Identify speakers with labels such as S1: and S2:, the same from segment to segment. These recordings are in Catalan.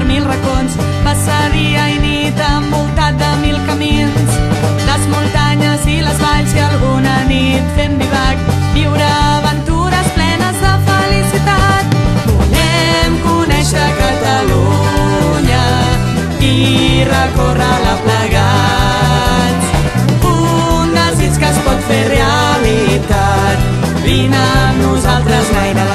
S1: per mil racons, passa dia i nit envoltat de mil camins, les muntanyes i les valls i alguna nit fent vivac, viure aventures plenes de felicitat. Volem conèixer Catalunya i recórrer-la plegats, un desig que es pot fer realitat. Vine amb nosaltres, Naina.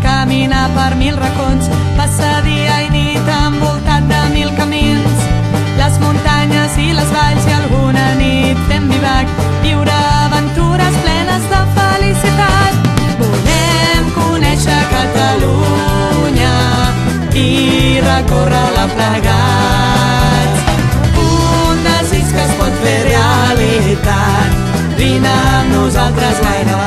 S1: Caminar per mil racons, passa dia i nit envoltat de mil camins, les muntanyes i les valls i alguna nit fent vivac, viure aventures plenes de felicitat. Volem conèixer Catalunya i recórrer-la plegats, un desig que es pot fer realitat. Vine amb nosaltres, Naina.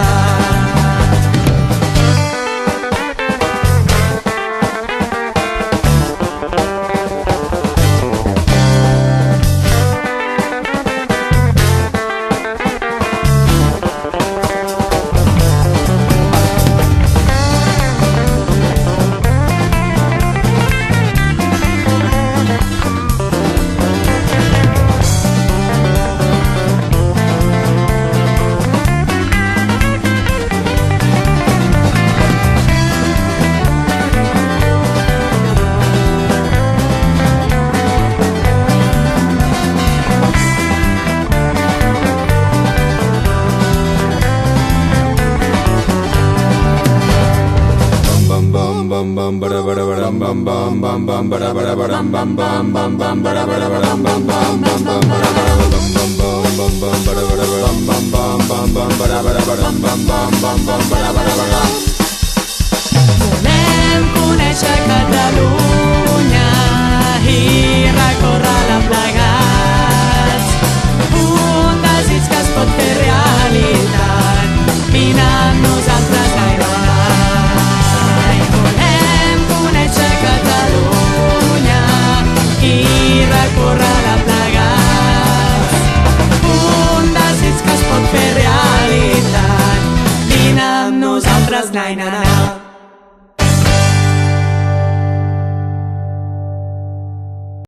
S1: Volem conèixer Catalunya i recórrer-la plegats, un desig que es pot fer realitat. Vine amb nosaltres, Naina. Volem conèixer Catalunya i recórrer-la plegats, un desig que es pot fer realitat. Vine amb nosaltres, Naina.